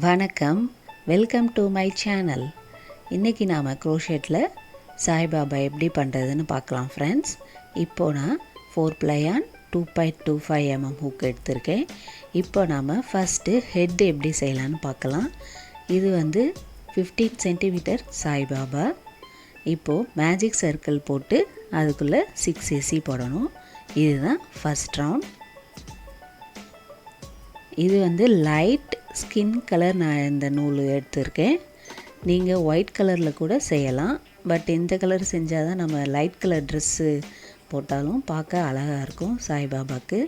வணக்கம், welcome to my channel. இன்றைக்கி நாம் க்ரோஷேட்டில் சாய்பாபா எப்படி பண்ணுறதுன்னு பார்க்கலாம் ஃப்ரெண்ட்ஸ். இப்போது நான் 4 ப்ளையான் 2.25 mm ஹூக் எடுத்திருக்கேன். இப்போ நாம் ஃபஸ்ட்டு ஹெட் எப்படி செய்யலான்னு பார்க்கலாம். இது 15 சென்டிமீட்டர் சாய்பாபா. இப்போது மேஜிக் சர்க்கிள் போட்டு அதுக்குள்ளே 6 ஏசி போடணும். இதுதான் ஃபஸ்ட் ரவுண்ட். இது லைட் ஸ்கின் கலர் நான் இந்த நூல் எடுத்திருக்கேன். நீங்கள் ஒயிட் கலரில் கூட செய்யலாம். பட் இந்த கலர் செஞ்சால் தான் நம்ம லைட் கலர் ட்ரெஸ்ஸு போட்டாலும் பார்க்க அழகாக இருக்கும் சாய்பாபாவுக்கு.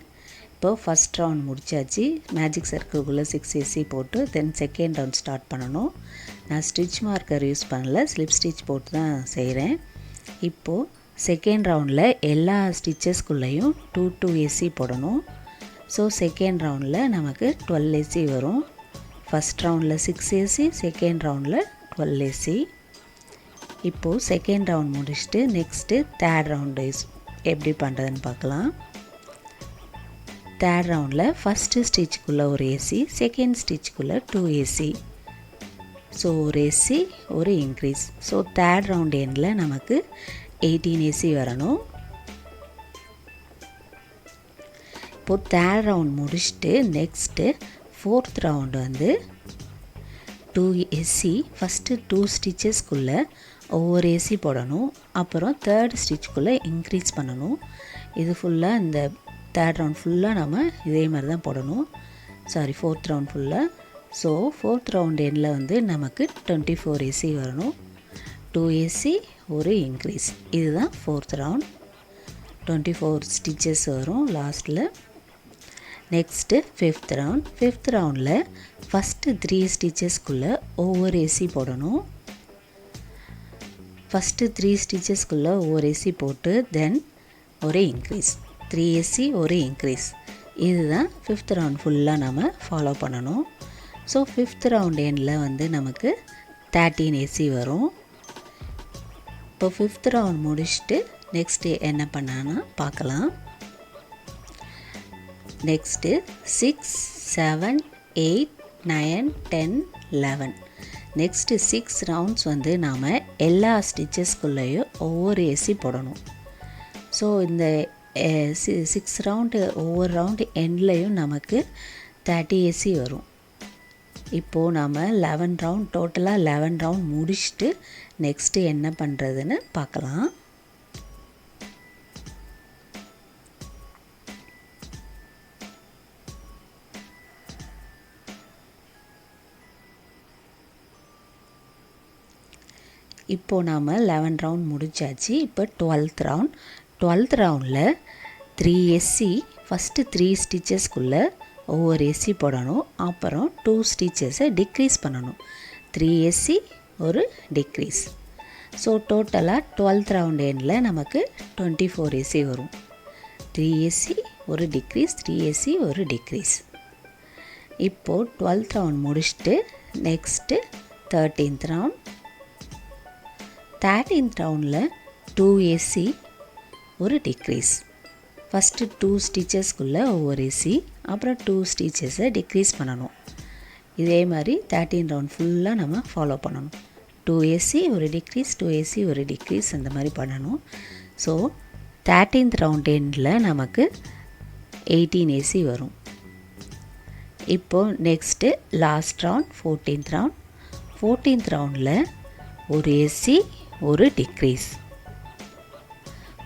இப்போது ஃபஸ்ட் ரவுண்ட் முடித்தாச்சு. மேஜிக் சர்க்கிள்குள்ளே 6 ஏசி போட்டு தென் செகண்ட் ரவுண்ட் ஸ்டார்ட் பண்ணணும். நான் ஸ்டிச் மார்க்கர் யூஸ் பண்ணல, ஸ்லிப் ஸ்டிச் போட்டு தான் செய்கிறேன். இப்போது செகண்ட் ரவுண்டில் எல்லா ஸ்டிச்சஸ்குள்ளேயும் 2 ஏசி போடணும். ஸோ செகண்ட் ரவுண்டில் நமக்கு 12 ஏசி வரும். ஃபஸ்ட் ரவுண்டில் 6 ஏசி, செகண்ட் ரவுண்டில் 12 ஏசி. இப்போது செகண்ட் ரவுண்ட் முடிச்சுட்டு நெக்ஸ்ட்டு தேர்ட் ரவுண்டு எப்படி பண்ணுறதுன்னு பார்க்கலாம். தேர்ட் ரவுண்டில் ஃபஸ்ட்டு ஸ்டிச்சுக்குள்ளே ஒரு ஏசி, செகண்ட் ஸ்டிச்சுக்குள்ளே 2 ஏசி. ஸோ ஒரு ஏசி ஒரு இன்க்ரீஸ். ஸோ தேர்ட் ரவுண்ட் எண்டில் நமக்கு 18 ஏசி வரணும். இப்போது தேர்ட் ரவுண்ட் முடிச்சுட்டு next fourth round 2 AC. First 2 ஸ்டிச்சஸ்க்குள்ளே ஒவ்வொரு ஏசி போடணும். அப்புறம் தேர்ட் ஸ்டிச்சுக்குள்ளே இன்க்ரீஸ் பண்ணணும். இது ஃபுல்லாக இந்த தேர்ட் ரவுண்ட் ஃபுல்லாக நம்ம இதே மாதிரி தான் போடணும். ஃபோர்த் ரவுண்ட் ஃபுல்லாக. ஸோ ஃபோர்த் ரவுண்ட் எண்டில் நமக்கு 24 ஏசி வரணும். 2 ஏசி ஒரு இன்க்ரீஸ். இதுதான் ஃபோர்த் ரவுண்ட். 24 ஸ்டிச்சஸ் வரும் லாஸ்ட்டில். Next fifth round. ஃபிஃப்த் ரவுண்டில் ஃபஸ்ட்டு 3 ஸ்டிச்சஸ்க்குள்ளே ஒவ்வொரு ஏசி போடணும். ஃபஸ்ட்டு 3 ஸ்டிச்சஸ்க்குள்ளே ஒவ்வொரு ஏசி போட்டு தென் ஒரு இன்க்ரீஸ். 3 ஏசி ஒரு இன்க்ரீஸ். இதுதான் ஃபிஃப்த் ரவுண்ட் ஃபுல்லாக நம்ம ஃபாலோ பண்ணணும். ஸோ ஃபிஃப்த் ரவுண்ட் எண்டில் நமக்கு 13 ஏசி வரும். இப்போ ஃபிஃப்த் ரவுண்ட் முடிச்சுட்டு நெக்ஸ்ட்டு என்ன பண்ணான்னா பார்க்கலாம். நெக்ஸ்ட்டு 6, 7, 8, 9, 10, 11. நெக்ஸ்ட்டு 6 ரவுண்ட்ஸ் நாம் எல்லா ஸ்டிச்சஸ்குள்ளேயும் ஒவ்வொரு ஏசி போடணும். ஸோ இந்த 6 ரவுண்டு ஒவ்வொரு ரவுண்டு எண்ட்லேயும் நமக்கு 30 ஏசி வரும். இப்போது நாம் 11 ரவுண்ட் டோட்டலாக 11 ரவுண்ட் முடிச்சுட்டு நெக்ஸ்ட்டு என்ன பண்ணுறதுன்னு பார்க்கலாம். இப்போது நாம் 11 ரவுண்ட் முடிச்சாச்சு. இப்போ 12th ரவுண்ட். 12th ரவுண்டில் 3 ஏசி. ஃபஸ்ட்டு 3 ஸ்டிச்சஸ்க்குள்ளே ஒவ்வொரு ஏசி போடணும். அப்புறம் 2 ஸ்டிச்சஸை டிக்ரீஸ் பண்ணணும். 3 ஏசி ஒரு டிக்ரீஸ். ஸோ டோட்டலாக 12th ரவுண்ட் எண்டில் நமக்கு 24 ஏசி வரும். 3 ஏசி ஒரு டிக்ரீஸ், 3 ஏசி ஒரு டிக்ரீஸ். இப்போது 12th ரவுண்ட் முடிச்சுட்டு நெக்ஸ்ட்டு 13th ரவுண்ட். 13th ரவுண்டில் 2 ஏசி ஒரு டிக்ரீஸ். ஃபஸ்ட்டு 2 ஸ்டிச்சஸ்க்குள்ளே ஒவ்வொரு ஏசி, அப்புறம் 2 ஸ்டிச்சஸை டிக்ரீஸ் பண்ணணும். இதே மாதிரி 13 ரவுண்ட் ஃபுல்லாக நம்ம ஃபாலோ பண்ணணும். 2 ஏசி ஒரு டிக்ரீஸ், 2 ஏசி ஒரு டிக்ரீஸ், அந்த மாதிரி பண்ணணும். ஸோ 13th ரவுண்ட் எண்டில் நமக்கு 18 ஏசி வரும். இப்போது next last round 14th round. 14th ரவுண்டில் ஒரு ஏசி ஒரு டிக்ரீஸ்.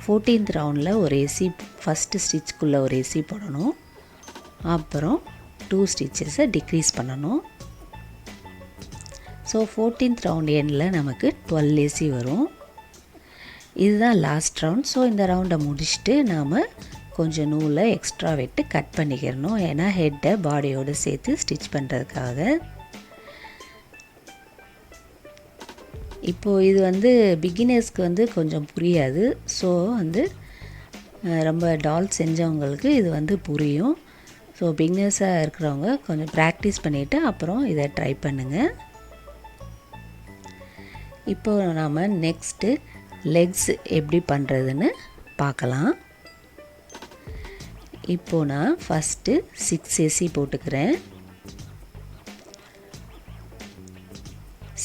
14th ரவுண்டில் ஒரு ஏசி ஃபஸ்ட்டு ஸ்டிச்சுக்குள்ளே ஒரு ஏசி போடணும். அப்புறம் 2 ஸ்டிச்சஸை டிக்ரீஸ் பண்ணணும். ஸோ 14th ரவுண்ட் எண்டில் நமக்கு 12 ஏசி வரும். இதுதான் லாஸ்ட் ரவுண்ட். ஸோ இந்த ரவுண்டை முடிச்சுட்டு நாம் கொஞ்சம் நூலை எக்ஸ்ட்ரா விட்டு கட் பண்ணிக்கிறணும். ஏன்னா ஹெட்டை பாடியோடு சேர்த்து ஸ்டிச் பண்ணுறதுக்காக. இப்போது இது பிகினர்ஸ்க்கு கொஞ்சம் புரியாது. ஸோ ரொம்ப டால் செஞ்சவங்களுக்கு இது புரியும். ஸோ பிகினர்ஸாக இருக்கிறவங்க கொஞ்சம் ப்ராக்டிஸ் பண்ணிவிட்டு அப்புறம் இதை ட்ரை பண்ணுங்கள். இப்போது நாம் நெக்ஸ்ட்டு லெக்ஸ் எப்படி பண்ணுறதுன்னு பார்க்கலாம். இப்போது நான் ஃபஸ்ட்டு 6 ஏசி போட்டுக்கிறேன்.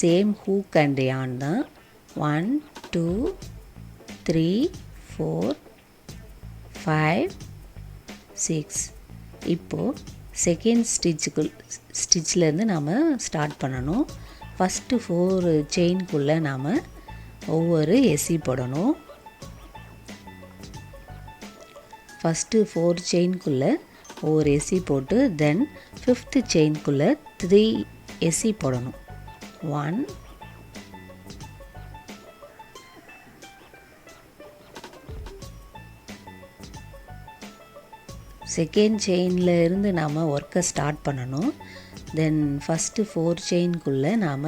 சேம் ஹூக் அண்ட் yarn தான். 1 2 3 4 5 6. இப்போது செகண்ட் ஸ்டிச்சிலேருந்து நாம் ஸ்டார்ட் பண்ணணும். ஃபஸ்ட்டு 4 செயின்குள்ளே நாம் ஒவ்வொரு எஸ்சி போடணும். ஃபஸ்ட்டு 4 செயின்குள்ளே ஒவ்வொரு எஸ்சி போட்டு தென் 5th செயின்குள்ளே 3 எஸ்சி போடணும். 1 செகண்ட் செயினில் இருந்து நாம் ஒர்க்கை ஸ்டார்ட் பண்ணணும். தென் ஃபஸ்ட்டு 4 செயின்குள்ளே நாம்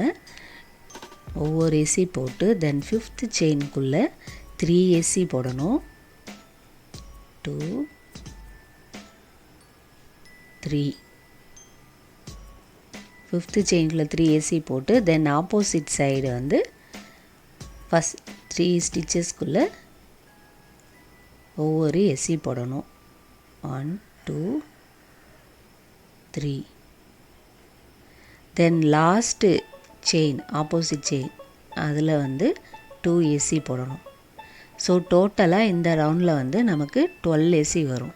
ஒவ்வொரு எஸ்சி போட்டு தென் 5th செயின்குள்ளே 3 எஸ்சி போடணும். 2 3 5th செயின்குள்ளே 3 எஸ்சி போட்டு தென் ஆப்போசிட் சைடு வந்து ஃபஸ்ட் 3 ஸ்டிச்சஸ்குள்ளே ஒவ்வொரு எஸ்சி போடணும். 1 2 3. தென் லாஸ்ட்டு செயின் ஆப்போசிட் செயின் அதில் வந்து 2 எஸ்சி போடணும். ஸோ டோட்டலாக இந்த ரவுண்டில் வந்து நமக்கு 12 எஸ்சி வரும்.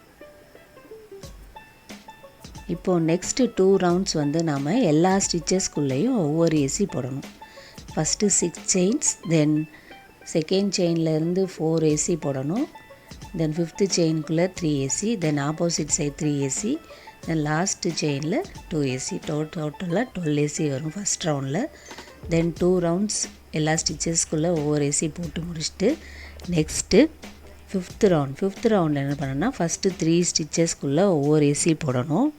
இப்போது நெக்ஸ்ட்டு 2 ரவுண்ட்ஸ் வந்து நாம் எல்லா ஸ்டிச்சஸ்குள்ளேயும் ஒவ்வொரு எஸ்சி போடணும். ஃபஸ்ட்டு 6 செயின்ஸ் தென் செகண்ட் செயின்லேருந்து 4 எஸ்சி போடணும். தென் 5th செயின்குள்ளே 3 SC then opposite side 3 SC then last செயினில் 2 எஸ்சி டோட்டலாக 12 எஸ்சி வரும் ஃபஸ்ட் ரவுண்டில். தென் 2 ரவுண்ட்ஸ் எல்லா ஸ்டிச்சஸ்குள்ளே ஒவ்வொரு எஸ்சி போட்டு முடிச்சுட்டு நெக்ஸ்ட்டு 5th ரவுண்டில் என்ன பண்ணணும்னா ஃபஸ்ட்டு 3 ஸ்டிச்சஸ்குள்ளே ஒவ்வொரு எஸ்சி போடணும்.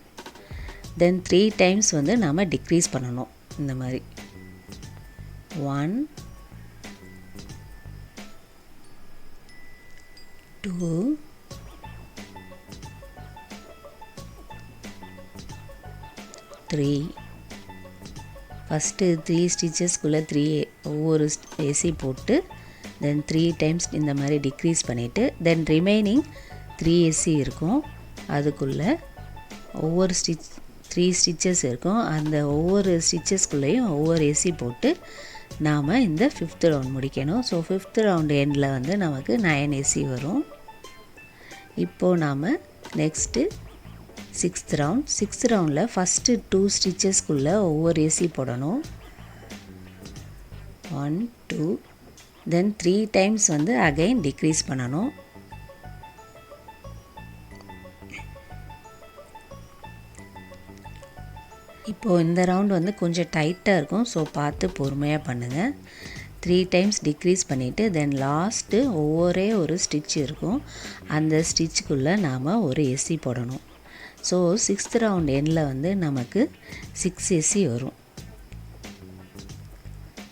தென் 3 டைம்ஸ் வந்து நாம் டிக்ரீஸ் பண்ணணும். இந்த மாதிரி 1 2 3. ஃபஸ்ட்டு 3 ஸ்டிச்சஸ்குள்ளே 3 ஒவ்வொரு எஸ்சி போட்டு தென் 3 டைம்ஸ் இந்த மாதிரி டிக்ரீஸ் பண்ணிவிட்டு தென் ரிமைனிங் 3 எஸ்சி இருக்கும். அதுக்குள்ளே ஒவ்வொரு 3 ஸ்டிச்சஸ் இருக்கும். அந்த ஒவ்வொரு ஸ்டிச்சஸ்குள்ளேயும் ஒவ்வொரு எஸ்சி போட்டு நாம் இந்த 5th ரவுண்ட் முடிக்கணும். ஸோ 5th ரவுண்ட் எண்டில் வந்து நமக்கு 9 எஸ்சி வரும். இப்போது நாம் நெக்ஸ்ட்டு 6th ரவுண்டில் ஃபஸ்ட்டு 2 ஸ்டிச்சஸ்குள்ளே ஒவ்வொரு எஸ்சி போடணும். 1 2 தென் 3 டைம்ஸ் வந்து அகைன் டிக்ரீஸ் பண்ணணும். இப்போது இந்த ரவுண்ட் வந்து கொஞ்சம் டைட்டாக இருக்கும். ஸோ பார்த்து பொறுமையாக பண்ணுங்கள். 3 டைம்ஸ் டிக்ரீஸ் பண்ணிவிட்டு தென் லாஸ்ட்டு ஒவ்வொரே ஒரு ஸ்டிச் இருக்கும். அந்த ஸ்டிச்சுக்குள்ளே நாம் ஒரு எஸ்சி போடணும். ஸோ 6th ரவுண்ட் எண்டில் வந்து நமக்கு 6 எஸ்சி வரும்.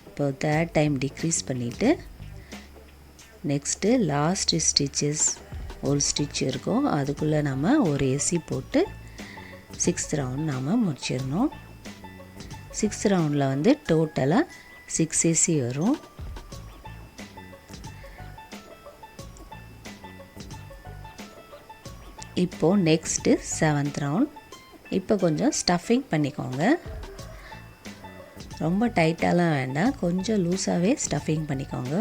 இப்போ 3rd டைம் டிக்ரீஸ் பண்ணிவிட்டு நெக்ஸ்ட்டு லாஸ்ட்டு ஸ்டிச்சஸ் ஒரு ஸ்டிச் இருக்கும். அதுக்குள்ளே நம்ம ஒரு எஸ்சி போட்டு 6th ரவுண்ட் நாம் முடிச்சிடணும். 6th ரவுண்டில் வந்து டோட்டலாக 6 எஸ்சி வரும். இப்போது நெக்ஸ்ட்டு 7th ரவுண்ட். இப்போ கொஞ்சம் ஸ்டஃபிங் பண்ணிக்கோங்க. ரொம்ப டைட்டாலாம் வேண்டாம், கொஞ்சம் லூஸாகவே ஸ்டஃபிங் பண்ணிக்கோங்க.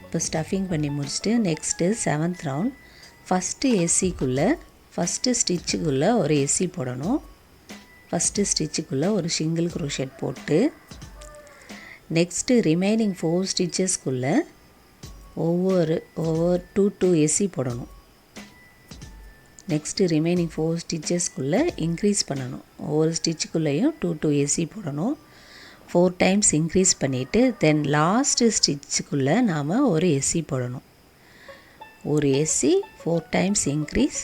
இப்போ ஸ்டஃபிங் பண்ணி முடிச்சுட்டு நெக்ஸ்ட்டு 7th ரவுண்ட் ஃபஸ்ட்டு எஸ்சிக்குள்ளே ஃபஸ்ட்டு ஸ்டிச்சுக்குள்ளே ஒரு எஸ்சி போடணும். ஃபஸ்ட்டு ஸ்டிச்சுக்குள்ளே ஒரு சிங்கிள் க்ரோஷெட் போட்டு நெக்ஸ்ட்டு ரிமைனிங் 4 ஸ்டிச்சஸ்குள்ளே ஒவ்வொரு 2 எஸ்சி போடணும். நெக்ஸ்ட்டு ரிமைனிங் 4 ஸ்டிச்சஸ்குள்ளே இன்க்ரீஸ் பண்ணணும். ஒவ்வொரு ஸ்டிச்சுக்குள்ளேயும் 2 எஸ்சி போடணும். 4 டைம்ஸ் இன்க்ரீஸ் பண்ணிவிட்டு தென் லாஸ்ட்டு ஸ்டிச்சுக்குள்ளே நாம் ஒரு எஸ்சி போடணும். ஒரு எஸ்சி 4 டைம்ஸ் இன்க்ரீஸ்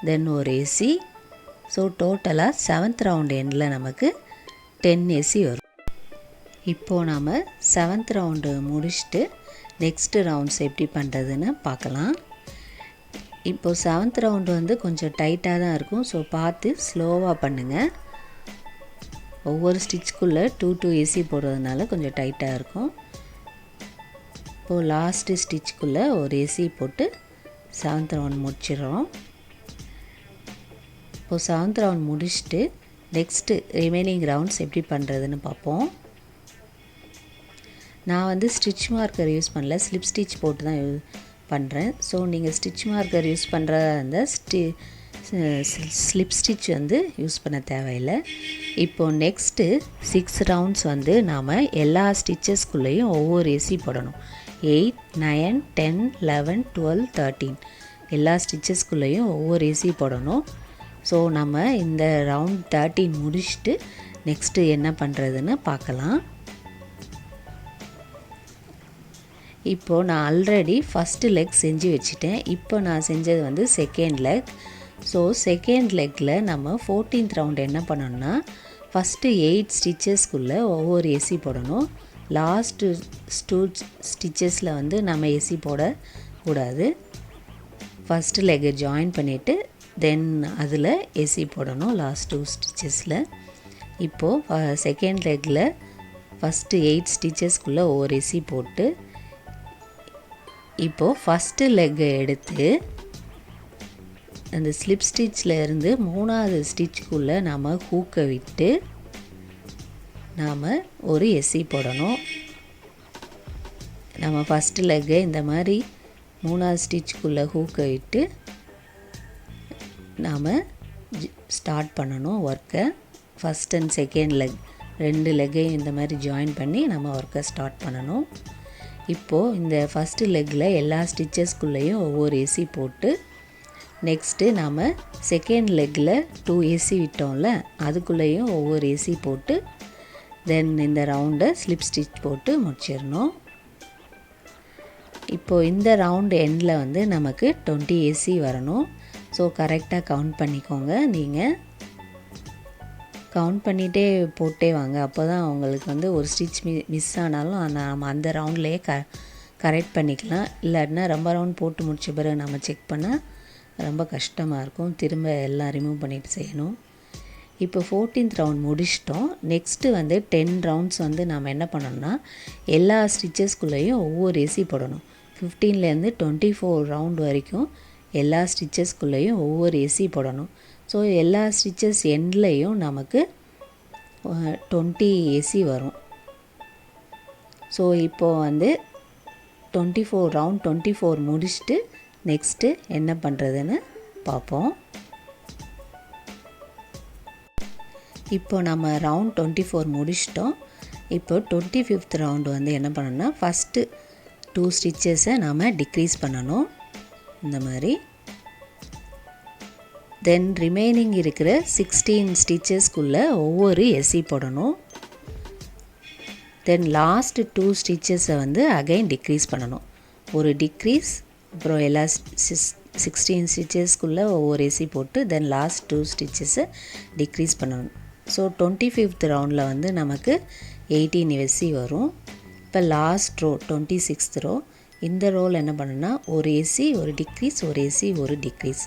தென் ஒரு எஸ்சி. ஸோ டோட்டலாக 7th ரவுண்ட் எண்டில் நமக்கு 10 எஸ்சி வரும். இப்போது நாம் 7th ரவுண்டு முடிச்சுட்டு நெக்ஸ்ட்டு ரவுண்ட்ஸ் எப்படி பண்ணுறதுன்னு பார்க்கலாம். இப்போது 7th ரவுண்டு வந்து கொஞ்சம் டைட்டாக தான் இருக்கும். ஸோ பார்த்து ஸ்லோவாக பண்ணுங்கள். ஒவ்வொரு ஸ்டிச்சுக்குள்ளே 2 எஸ்சி போடுறதுனால கொஞ்சம் டைட்டாக இருக்கும். இப்போது லாஸ்ட்டு ஸ்டிச்சுக்குள்ளே ஒரு எஸ்சி போட்டு 7th ரவுண்ட் முடிச்சிடுறோம். இப்போது 7th ரவுண்ட் முடிச்சுட்டு நெக்ஸ்ட்டு ரிமைனிங் ரவுண்ட்ஸ் எப்படி பண்ணுறதுன்னு பார்ப்போம். நான் வந்து ஸ்டிச் மார்க்கர் யூஸ் பண்ணல, ஸ்லிப் ஸ்டிச் போட்டு தான் பண்ணுறேன். ஸோ நீங்கள் ஸ்டிச் மார்க்கர் யூஸ் பண்ணுற அந்த ஸ்லிப் ஸ்டிச் வந்து யூஸ் பண்ண தேவையில்லை. இப்போது நெக்ஸ்ட்டு 6 ரவுண்ட்ஸ் வந்து நாம் எல்லா ஸ்டிச்சஸ்குள்ளேயும் ஒவ்வொரு ஏசி போடணும். 8, 9, 10, 11, 12, 13 எல்லா ஸ்டிச்சஸ்குள்ளேயும் ஒவ்வொரு ஏசி போடணும். ஸோ நம்ம இந்த ரவுண்ட் 13 முடிச்சுட்டு நெக்ஸ்ட்டு என்ன பண்ணுறதுன்னு பார்க்கலாம். இப்போது நான் ஆல்ரெடி ஃபஸ்ட்டு லெக் செஞ்சு வச்சுட்டேன். இப்போ நான் செஞ்சது வந்து செகண்ட் லெக். ஸோ செகண்ட் லெக்கில் நம்ம 14th ரவுண்ட் என்ன பண்ணணும்னா, ஃபஸ்ட்டு 8 ஸ்டிச்சஸ்க்குள்ளே ஒவ்வொரு ஏசி போடணும். லாஸ்ட்டு 2 ஸ்டிச்சஸில் வந்து நம்ம ஏசி போடக்கூடாது. ஃபஸ்ட்டு லெக்கை ஜாயின் பண்ணிவிட்டு தென் அதில் ஏசி போடணும் லாஸ்ட் 2 ஸ்டிச்சஸில். இப்போது செகண்ட் லெக்கில் ஃபஸ்ட்டு 8 ஸ்டிச்சஸ்க்குள்ளே ஒவ்வொரு ஏசி போட்டு இப்போது ஃபஸ்ட்டு லெக்கை எடுத்து அந்த ஸ்லிப் ஸ்டிச்சில் இருந்து 3வது ஸ்டிச்சுக்குள்ளே நாம் ஹூக்கை விட்டு நாம் ஒரு எஸ்சி போடணும். நம்ம ஃபஸ்ட்டு லெக்கை இந்த மாதிரி 3வது ஸ்டிச்சுக்குள்ளே ஹூக்கை விட்டு நாம் ஸ்டார்ட் பண்ணணும் ஒர்க்கை. ஃபஸ்ட் அண்ட் செகண்ட் லெக் 2 லெக்கையும் இந்த மாதிரி ஜாயின் பண்ணி நம்ம ஒர்க்கை ஸ்டார்ட் பண்ணணும். இப்போது இந்த ஃபஸ்ட்டு லெக்கில் எல்லா ஸ்டிச்சஸ்குள்ளேயும் ஒவ்வொரு ஏசி போட்டு நெக்ஸ்ட்டு நாம் செகண்ட் லெக்கில் 2 ஏசி விட்டோம்ல, அதுக்குள்ளேயும் ஒவ்வொரு ஏசி போட்டு தென் இந்த ரவுண்டை ஸ்லிப் ஸ்டிச் போட்டு முடிச்சிடணும். இப்போது இந்த ரவுண்டு எண்டில் வந்து நமக்கு 20 ஏசி வரணும். ஸோ கரெக்டாக கவுண்ட் பண்ணிக்கோங்க. நீங்கள் கவுண்ட் பண்ணிகிட்டே போட்டே வாங்க. அப்போ தான் உங்களுக்கு வந்து ஒரு ஸ்டிச் மிஸ் ஆனாலும் நம்ம அந்த ரவுண்ட்லேயே கரெக்ட் பண்ணிக்கலாம். இல்லாட்டினா ரொம்ப ரவுண்ட் போட்டு முடிச்ச பிறகு நம்ம செக் பண்ணால் ரொம்ப கஷ்டமாக இருக்கும். திரும்ப எல்லாம் ரிமூவ் பண்ணிவிட்டு செய்யணும். இப்போ 14th ரவுண்ட் முடிச்சிட்டோம். நெக்ஸ்ட்டு வந்து 10 ரவுண்ட்ஸ் வந்து நாம் என்ன பண்ணணும்னா, எல்லா ஸ்டிச்சஸ்குள்ளேயும் ஒவ்வொரு ஏசி போடணும். 15லேருந்து 24 ரவுண்ட் வரைக்கும் எல்லா ஸ்டிச்சஸ்குள்ளேயும் ஒவ்வொரு ஏசி போடணும். ஸோ எல்லா ஸ்டிச்சஸ் எண்ட்லேயும் நமக்கு 20 ஏசி வரும். ஸோ இப்போது வந்து 24 ரவுண்ட் 24 முடிச்சுட்டு நெக்ஸ்ட்டு என்ன பண்ணுறதுன்னு பார்ப்போம். இப்போ நம்ம ரவுண்ட் 24 முடிச்சிட்டோம். இப்போ 25th ரவுண்டு வந்து என்ன பண்ணணும்னா, ஃபஸ்ட்டு 2 ஸ்டிச்சஸை நாம் டிக்ரீஸ் பண்ணணும் இந்த மாதிரி. தென் ரிமைனிங் இருக்கிற 16 ஸ்டிச்சஸ்க்குள்ளே ஒவ்வொரு எஸ்சி போடணும். தென் லாஸ்ட்டு 2 ஸ்டிச்சஸை வந்து அகைன் டிக்ரீஸ் பண்ணணும். ஒரு டிக்ரீஸ், அப்புறம் எல்லா 16 ஸ்டிச்சஸ்க்குள்ளே ஒவ்வொரு ஏசி போட்டு தென் லாஸ்ட் 2 ஸ்டிச்சஸை டிக்ரீஸ் பண்ணணும். ஸோ 25th ரவுண்டில் வந்து நமக்கு 18 ஏசி வரும். இப்போ லாஸ்ட் ரோ 26th ரோ, இந்த ரோவில் என்ன பண்ணுன்னா, ஒரு ஏசி ஒரு டிக்ரீஸ், ஒரு ஏசி ஒரு டிக்ரீஸ்.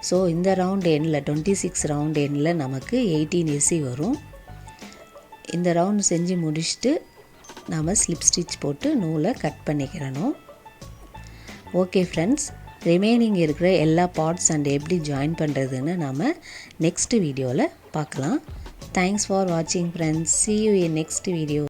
ஸோ இந்த ரவுண்ட் எண்டில் 26 ரவுண்ட் எண்டில் நமக்கு 18 ஏசி வரும். இந்த ரவுண்ட் செஞ்சு முடிச்சுட்டு நாம் ஸ்லிப் ஸ்டிச் போட்டு நூலை கட் பண்ணிக்கிறணும். ஓகே ஃப்ரெண்ட்ஸ், ரிமைனிங் இருக்கிற எல்லா பார்ட்ஸ் அண்ட் எப்படி ஜாயின் பண்ணுறதுன்னு நாம் நெக்ஸ்ட் வீடியோவில் பார்க்கலாம். தேங்க்ஸ் ஃபார் வாட்சிங் friends. see you in next video.